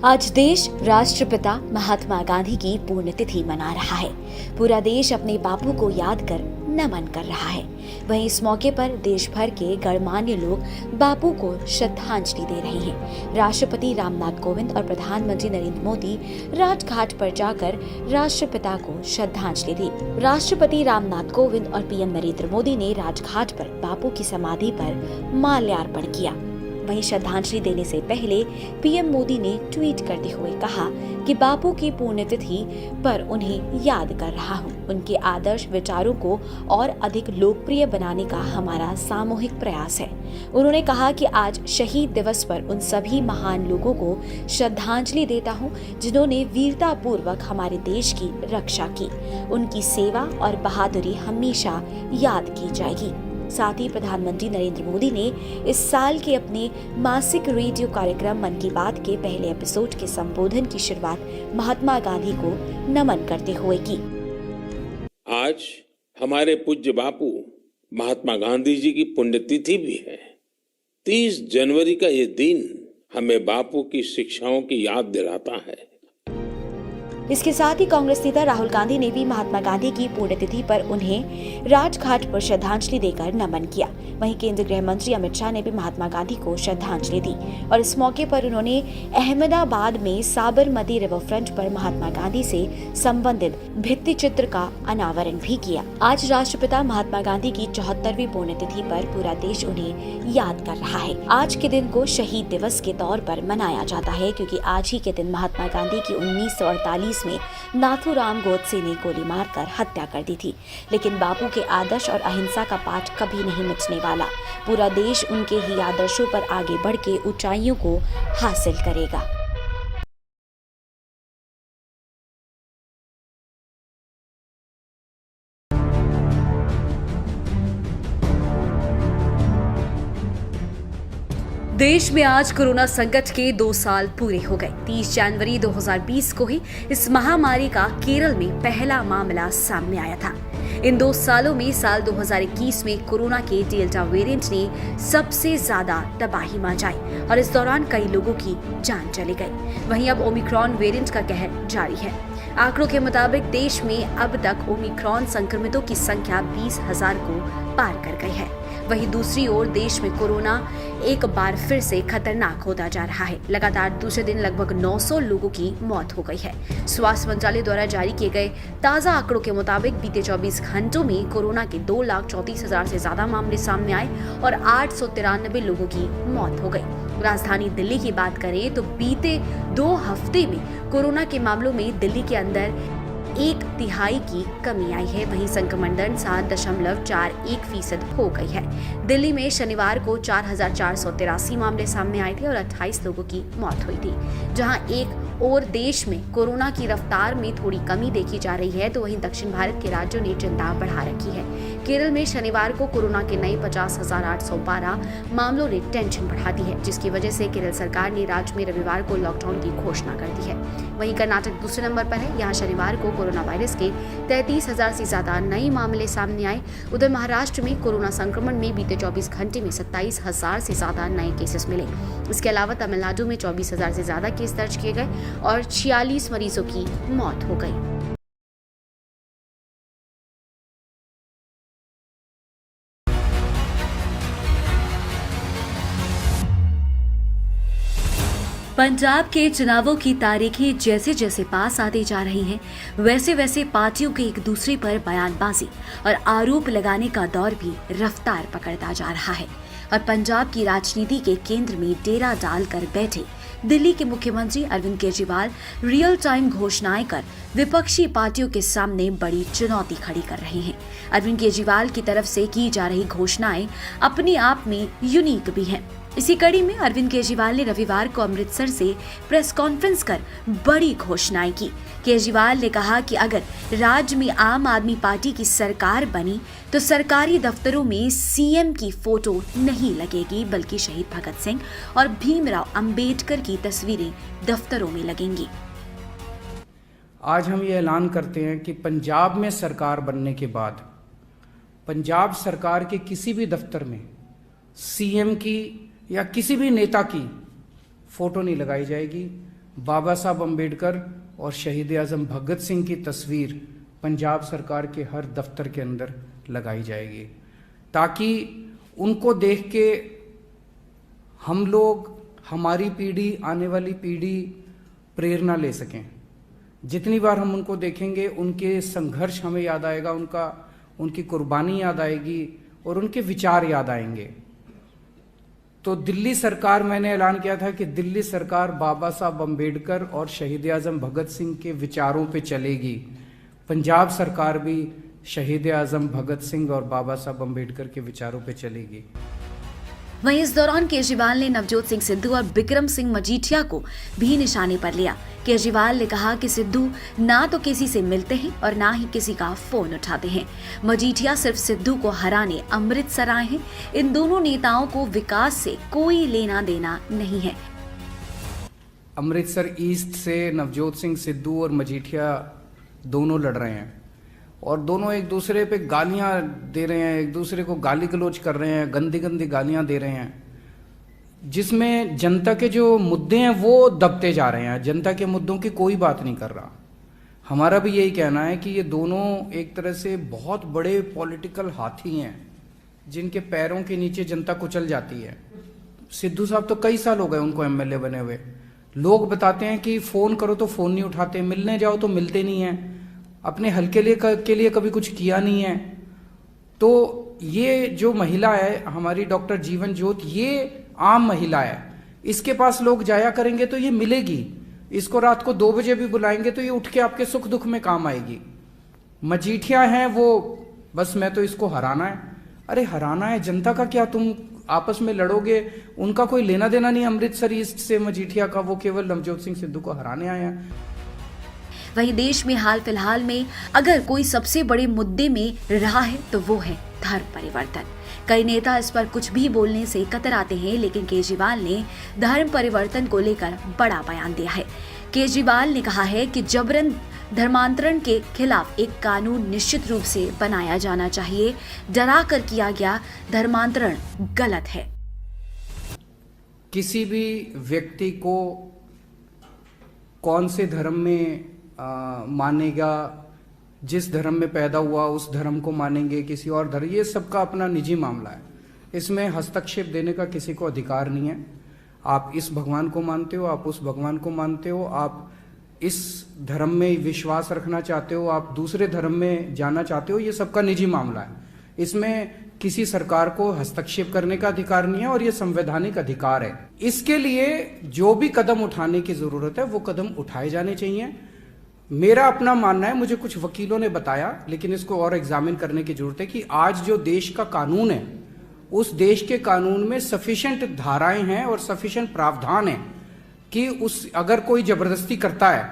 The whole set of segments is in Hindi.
आज देश राष्ट्रपिता महात्मा गांधी की पुण्यतिथि मना रहा है। पूरा देश अपने बापू को याद कर नमन कर रहा है। वहीं इस मौके पर देश भर के गणमान्य लोग बापू को श्रद्धांजलि दे रहे हैं। राष्ट्रपति रामनाथ कोविंद और प्रधानमंत्री नरेंद्र मोदी राजघाट पर जाकर राष्ट्रपिता को श्रद्धांजलि दी। राष्ट्रपति रामनाथ कोविंद और पीएम नरेंद्र मोदी ने राजघाट पर बापू की समाधि पर माल्यार्पण किया। वहीं श्रद्धांजलि देने से पहले पीएम मोदी ने ट्वीट करते हुए कहा कि बापू की पुण्यतिथि पर उन्हें याद कर रहा हूं। उनके आदर्श विचारों को और अधिक लोकप्रिय बनाने का हमारा सामूहिक प्रयास है। उन्होंने कहा कि आज शहीद दिवस पर उन सभी महान लोगों को श्रद्धांजलि देता हूं जिन्होंने वीरता पूर्वक हमारे देश की रक्षा की। उनकी सेवा और बहादुरी हमेशा याद की जाएगी। साथ ही प्रधानमंत्री नरेंद्र मोदी ने इस साल के अपने मासिक रेडियो कार्यक्रम मन की बात के पहले एपिसोड के संबोधन की शुरुआत महात्मा गांधी को नमन करते हुए की। आज हमारे पूज्य बापू महात्मा गांधी जी की पुण्यतिथि भी है। 30 जनवरी का ये दिन हमें बापू की शिक्षाओं की याद दिलाता है। इसके साथ ही कांग्रेस नेता राहुल गांधी ने भी महात्मा गांधी की पुण्यतिथि पर उन्हें राजघाट पर श्रद्धांजलि देकर नमन किया। वहीं केंद्रीय गृह मंत्री अमित शाह ने भी महात्मा गांधी को श्रद्धांजलि दी और इस मौके पर उन्होंने अहमदाबाद में साबरमती रिवर फ्रंट पर महात्मा गांधी से संबंधित भित्ति चित्र का अनावरण भी किया। आज राष्ट्रपिता महात्मा गांधी की 74वीं पुण्यतिथि पर पूरा देश उन्हें याद कर रहा है। आज के दिन को शहीद दिवस के तौर पर मनाया जाता है क्योंकि आज ही के दिन महात्मा गांधी की 1948 में नाथूराम गोडसे ने गोली मारकर हत्या कर दी थी। लेकिन बापू के आदर्श और अहिंसा का पाठ कभी नहीं मिटने वाला। पूरा देश उनके ही आदर्शों पर आगे बढ़ के ऊंचाइयों को हासिल करेगा। देश में आज कोरोना संकट के 2 साल पूरे हो गए। 30 जनवरी 2020 को ही इस महामारी का केरल में पहला मामला सामने आया था। इन 2 सालों में साल 2021 में कोरोना के डेल्टा वेरिएंट ने सबसे ज्यादा तबाही मचाई और इस दौरान कई लोगों की जान चली गई। वहीं अब ओमिक्रॉन वेरिएंट का कहर जारी है। आंकड़ों के मुताबिक देश में अब तक ओमिक्रॉन संक्रमितों की संख्या 20,000 को पार कर गई है। वहीं दूसरी ओर देश में कोरोना एक बार फिर से खतरनाक होता जा रहा है। लगातार दूसरे दिन लगभग 900 लोगों की मौत हो गई है। स्वास्थ्य मंत्रालय द्वारा जारी किए गए ताजा आंकड़ों के मुताबिक बीते 24 घंटों में कोरोना के 2,34,000 से ज्यादा मामले सामने आए और 893 लोगों की मौत हो गई। राजधानी दिल्ली की बात करें तो बीते 2 हफ्ते में कोरोना के मामलों में दिल्ली के अंदर 1/3 की कमी आई है। वहीं संक्रमण दर 7.41% हो गई है। दिल्ली में शनिवार को 4,483 मामले सामने आए थे और 28 लोगों की मौत हुई थी। जहां एक और देश में कोरोना की रफ्तार में थोड़ी कमी देखी जा रही है तो वहीं दक्षिण भारत के राज्यों ने चिंता बढ़ा रखी है। केरल में शनिवार को कोरोना के नए 50,812 मामलों ने टेंशन बढ़ा दी है, जिसकी वजह से केरल सरकार ने राज्य में रविवार को लॉकडाउन की घोषणा कर दी है। वहीं कर्नाटक दूसरे नंबर पर है। यहाँ शनिवार को कोरोना वायरस के 33,000 से ज्यादा नए मामले सामने आए। उधर महाराष्ट्र में कोरोना संक्रमण में बीते 24 घंटे में 27,000 से ज्यादा नए केसेस मिले। इसके अलावा तमिलनाडु में 24,000 से ज्यादा केस दर्ज किए गए और 46 मरीजों की मौत हो गई। पंजाब के चुनावों की तारीखें जैसे जैसे पास आती जा रही हैं, वैसे वैसे पार्टियों के एक दूसरे पर बयानबाजी और आरोप लगाने का दौर भी रफ्तार पकड़ता जा रहा है। और पंजाब की राजनीति के केंद्र में डेरा डालकर बैठे दिल्ली के मुख्यमंत्री अरविंद केजरीवाल रियल टाइम घोषणाएं कर विपक्षी पार्टियों के सामने बड़ी चुनौती खड़ी कर रहे हैं। अरविंद केजरीवाल की तरफ से की जा रही घोषणाएं अपने आप में यूनिक भी हैं। इसी कड़ी में अरविंद केजरीवाल ने रविवार को अमृतसर से प्रेस कॉन्फ्रेंस कर बड़ी घोषणाएं की। केजरीवाल ने कहा कि अगर राज्य में आम आदमी पार्टी की सरकार बनी तो सरकारी दफ्तरों में सीएम की फोटो नहीं लगेगी, बल्कि शहीद भगत सिंह और भीमराव अंबेडकर की तस्वीरें दफ्तरों में लगेंगी। आज हम ये ऐलान करते हैं कि पंजाब में सरकार बनने के बाद पंजाब सरकार के किसी भी दफ्तर में सीएम की या किसी भी नेता की फोटो नहीं लगाई जाएगी, बाबा साहब अम्बेडकर और शहीद आज़म भगत सिंह की तस्वीर पंजाब सरकार के हर दफ्तर के अंदर लगाई जाएगी, ताकि उनको देख के हम लोग, हमारी पीढ़ी, आने वाली पीढ़ी प्रेरणा ले सकें। जितनी बार हम उनको देखेंगे उनके संघर्ष हमें याद आएगा, उनकी कुर्बानी याद आएगी और उनके विचार याद आएंगे। तो दिल्ली सरकार, मैंने ऐलान किया था कि दिल्ली सरकार बाबा साहब अम्बेडकर और शहीद आज़म भगत सिंह के विचारों पे चलेगी। पंजाब सरकार भी शहीद आज़म भगत सिंह और बाबा साहब अम्बेडकर के विचारों पे चलेगी। वहीं इस दौरान केजरीवाल ने नवजोत सिंह सिद्धू और बिक्रम सिंह मजीठिया को भी निशाने पर लिया। केजरीवाल ने कहा कि सिद्धू ना तो किसी से मिलते हैं और ना ही किसी का फोन उठाते हैं। मजीठिया सिर्फ सिद्धू को हराने अमृतसर आए हैं। इन दोनों नेताओं को विकास से कोई लेना देना नहीं है। अमृतसर ईस्ट से नवजोत सिंह सिद्धू और मजीठिया दोनों लड़ रहे हैं और दोनों एक दूसरे पे गालियां दे रहे हैं, एक दूसरे को गाली गलौज कर रहे हैं, गंदी गंदी गालियां दे रहे हैं, जिसमें जनता के जो मुद्दे हैं वो दबते जा रहे हैं। जनता के मुद्दों की कोई बात नहीं कर रहा। हमारा भी यही कहना है कि ये दोनों एक तरह से बहुत बड़े पॉलिटिकल हाथी हैं जिनके पैरों के नीचे जनता कुचल जाती है। सिद्धू साहब तो कई साल हो गए उनको एमएलए बने हुए। लोग बताते हैं कि फोन करो तो फोन नहीं उठाते, मिलने जाओ तो मिलते नहीं हैं, अपने हल्के के लिए कभी कुछ किया नहीं है। तो ये जो महिला है हमारी डॉक्टर जीवन ज्योत, ये आम महिला है, इसके पास लोग जाया करेंगे तो ये मिलेगी। इसको रात को 2 बजे भी बुलाएंगे तो ये उठ के आपके सुख दुख में काम आएगी। मजीठिया हैं वो, बस मैं तो इसको हराना है। अरे हराना है, जनता का क्या, तुम आपस में लड़ोगे, उनका कोई लेना देना नहीं अमृतसर ईस्ट से मजीठिया का, वो केवल नवजोत सिंह सिद्धू को हराने आए हैं। वहीं देश में हाल फिलहाल में अगर कोई सबसे बड़े मुद्दे में रहा है तो वो है धर्म परिवर्तन। कई नेता इस पर कुछ भी बोलने से कतराते हैं, लेकिन केजरीवाल ने धर्म परिवर्तन को लेकर बड़ा बयान दिया है। केजरीवाल ने कहा है कि जबरन धर्मांतरण के खिलाफ एक कानून निश्चित रूप से बनाया जाना चाहिए। डरा कर किया गया धर्मांतरण गलत है। किसी भी व्यक्ति को कौन से धर्म में मानेगा, जिस धर्म में पैदा हुआ उस धर्म को मानेंगे, किसी और धर्म, ये सबका अपना निजी मामला है। इसमें हस्तक्षेप देने का किसी को अधिकार नहीं है। आप इस भगवान को मानते हो, आप उस भगवान को मानते हो, आप इस धर्म में विश्वास रखना चाहते हो, आप दूसरे धर्म में जाना चाहते हो, ये सबका निजी मामला है। इसमें किसी सरकार को हस्तक्षेप करने का अधिकार नहीं है और ये संवैधानिक अधिकार है। इसके लिए जो भी कदम उठाने की जरूरत है वो कदम उठाए जाने चाहिए। मेरा अपना मानना है, मुझे कुछ वकीलों ने बताया, लेकिन इसको और एग्जामिन करने की जरूरत है कि आज जो देश का कानून है उस देश के कानून में सफिशिएंट धाराएं हैं और सफिशिएंट प्रावधान है कि अगर कोई जबरदस्ती करता है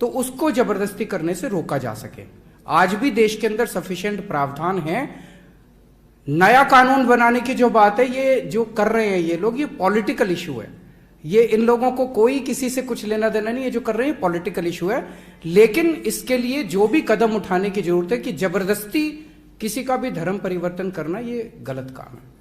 तो उसको जबरदस्ती करने से रोका जा सके। आज भी देश के अंदर सफिशिएंट प्रावधान है। नया कानून बनाने की जो बात है, ये जो कर रहे हैं ये लोग, ये पॉलिटिकल इशू है। ये इन लोगों को कोई किसी से कुछ लेना देना नहीं है। जो कर रहे हैं पॉलिटिकल इशू है, लेकिन इसके लिए जो भी कदम उठाने की जरूरत है कि जबरदस्ती किसी का भी धर्म परिवर्तन करना, ये गलत काम है।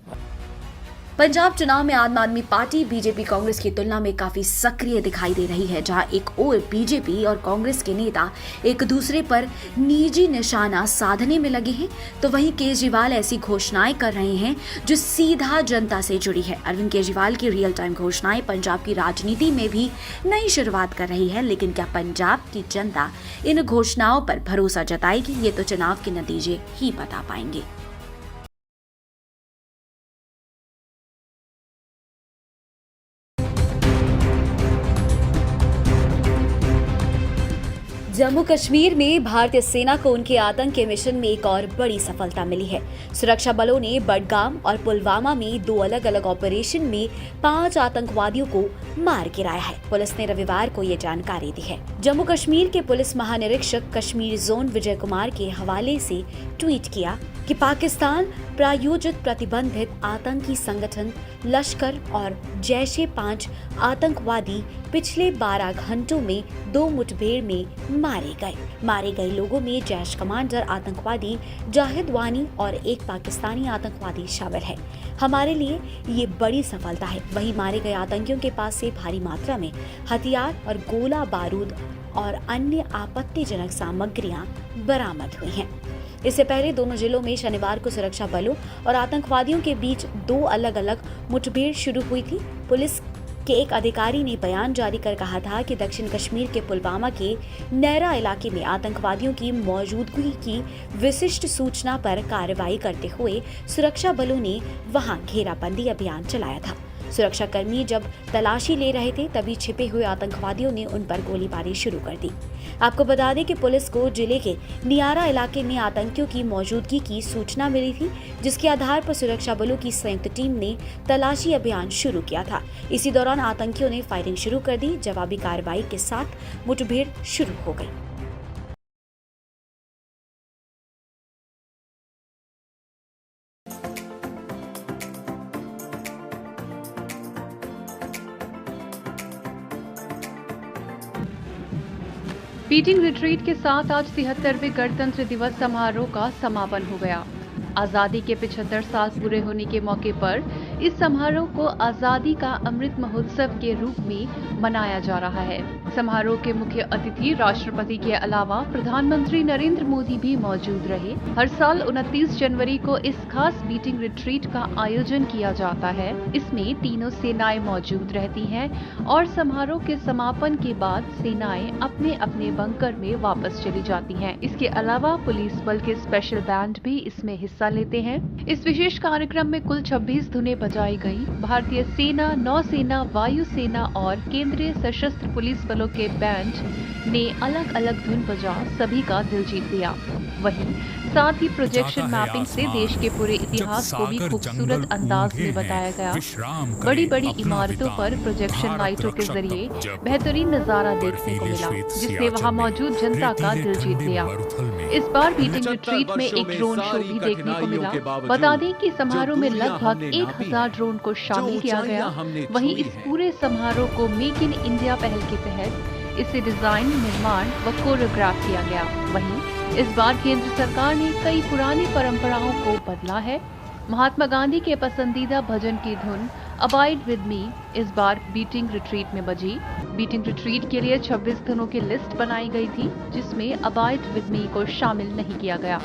पंजाब चुनाव में आम आदमी पार्टी बीजेपी कांग्रेस की तुलना में काफी सक्रिय दिखाई दे रही है, जहां एक ओर बीजेपी और कांग्रेस के नेता एक दूसरे पर निजी निशाना साधने में लगे हैं, तो वहीं केजरीवाल ऐसी घोषणाएं कर रहे हैं जो सीधा जनता से जुड़ी है। अरविंद केजरीवाल की रियल टाइम घोषणाएं पंजाब की राजनीति में भी नई शुरुआत कर रही है, लेकिन क्या पंजाब की जनता इन घोषणाओं पर भरोसा जताएगी, ये तो चुनाव के नतीजे ही बता पाएंगे। जम्मू कश्मीर में भारतीय सेना को उनके आतंक के मिशन में एक और बड़ी सफलता मिली है। सुरक्षा बलों ने बडगाम और पुलवामा में 2 अलग अलग ऑपरेशन में 5 आतंकवादियों को मार गिराया है। पुलिस ने रविवार को ये जानकारी दी है। जम्मू कश्मीर के पुलिस महानिरीक्षक कश्मीर जोन विजय कुमार के हवाले से ट्वीट किया कि पाकिस्तान प्रायोजित प्रतिबंधित आतंकी संगठन लश्कर और जैश-ए-5 आतंकवादी पिछले 12 घंटों में 2 मुठभेड़ में मारे गए लोगों में जैश कमांडर आतंकवादी जाहिद वानी और एक पाकिस्तानी आतंकवादी शामिल है। हमारे लिए ये बड़ी सफलता है। वहीं मारे गए आतंकियों के पास से भारी मात्रा में हथियार और गोला बारूद और अन्य आपत्तिजनक सामग्रियां बरामद हुई हैं। इससे पहले दोनों जिलों में शनिवार को सुरक्षा बलों और आतंकवादियों के बीच 2 अलग-अलग मुठभेड़ शुरू हुई थी। पुलिस के एक अधिकारी ने बयान जारी कर कहा था कि दक्षिण कश्मीर के पुलवामा के नैरा इलाके में आतंकवादियों की मौजूदगी की विशिष्ट सूचना पर कार्रवाई करते हुए सुरक्षा बलों ने वहां घेराबंदी अभियान चलाया था। सुरक्षाकर्मी जब तलाशी ले रहे थे तभी छिपे हुए आतंकवादियों ने उन पर गोलीबारी शुरू कर दी। आपको बता दें कि पुलिस को जिले के नियारा इलाके में आतंकियों की मौजूदगी की सूचना मिली थी, जिसके आधार पर सुरक्षा बलों की संयुक्त टीम ने तलाशी अभियान शुरू किया था। इसी दौरान आतंकियों ने फायरिंग शुरू कर दी। जवाबी कार्रवाई के साथ मुठभेड़ शुरू हो गई। बीटिंग रिट्रीट के साथ आज 73वें गणतंत्र दिवस समारोह का समापन हो गया। आजादी के 75 साल पूरे होने के मौके पर इस समारोह को आजादी का अमृत महोत्सव के रूप में मनाया जा रहा है। समारोह के मुख्य अतिथि राष्ट्रपति के अलावा प्रधानमंत्री नरेंद्र मोदी भी मौजूद रहे। हर साल 29 जनवरी को इस खास बीटिंग रिट्रीट का आयोजन किया जाता है। इसमें तीनों सेनाएं मौजूद रहती हैं और समारोह के समापन के बाद सेनाएं अपने अपने बंकर में वापस चली जाती हैं। इसके अलावा पुलिस बल के स्पेशल बैंड भी इसमें हिस्सा लेते हैं। इस विशेष कार्यक्रम में कुल 26 धुनें बजाई गई। भारतीय सेना, नौसेना, वायुसेना और केंद्रीय सशस्त्र पुलिस बलों के बैंड ने अलग अलग धुन बजा सभी का दिल जीत लिया। वहीं साथ ही प्रोजेक्शन मैपिंग से देश के पूरे इतिहास को भी खूबसूरत अंदाज में बताया गया। बड़ी बड़ी इमारतों पर प्रोजेक्शन लाइटों के जरिए बेहतरीन नजारा देखने को मिला, जिसने वहां मौजूद जनता का दिल जीत लिया। इस बार बीटिंग रिट्रीट में एक ड्रोन शो भी देखने को मिला। बता दें कि समारोह में लगभग 1000 ड्रोन को शामिल किया गया। वहीं इस पूरे समारोह को मेक इन इंडिया पहल के तहत इसे डिजाइन, निर्माण व कोरियोग्राफ किया गया। वहीं इस बार केंद्र सरकार ने कई पुरानी परंपराओं को बदला है। महात्मा गांधी के पसंदीदा भजन की धुन अबाइड विद मी इस बार बीटिंग रिट्रीट में बजी। बीटिंग रिट्रीट के लिए 26 धुनों की लिस्ट बनाई गई थी, जिसमें अबाइड विद मी को शामिल नहीं किया गया।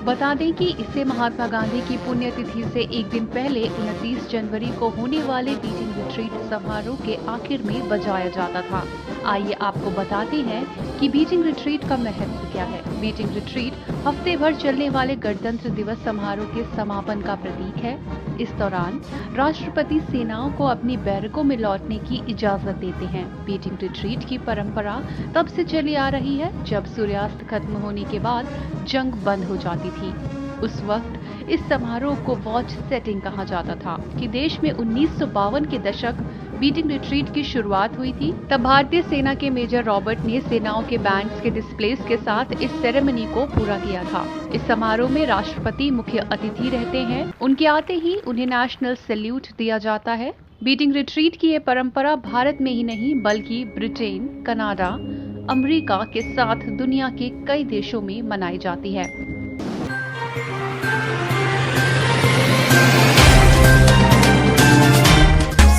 बता दें कि इसे महात्मा गांधी की पुण्यतिथि से एक दिन पहले 29 जनवरी को होने वाले बीटिंग रिट्रीट समारोह के आखिर में बजाया जाता था। आइए आपको बताते हैं कि बीटिंग रिट्रीट का महत्व क्या है। बीटिंग रिट्रीट हफ्ते भर चलने वाले गणतंत्र दिवस समारोह के समापन का प्रतीक है। इस दौरान राष्ट्रपति सेनाओं को अपनी बैरकों में लौटने की इजाजत देते हैं। बीटिंग रिट्रीट की परंपरा तब से चली आ रही है जब सूर्यास्त खत्म होने के बाद जंग बंद हो जाती थी। उस वक्त इस समारोह को वॉच सेटिंग कहा जाता था कि देश में 1952 के दशक बीटिंग रिट्रीट की शुरुआत हुई थी। तब भारतीय सेना के मेजर रॉबर्ट ने सेनाओं के बैंड्स के डिस्प्लेस के साथ इस सेरेमनी को पूरा किया था। इस समारोह में राष्ट्रपति मुख्य अतिथि रहते हैं। उनके आते ही उन्हें नेशनल सैल्यूट दिया जाता है। बीटिंग रिट्रीट की ये परंपरा भारत में ही नहीं बल्कि ब्रिटेन, कनाडा, अमेरिका के साथ दुनिया के कई देशों में मनाई जाती है।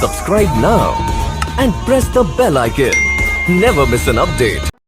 Subscribe now and press the bell icon. Never miss an update.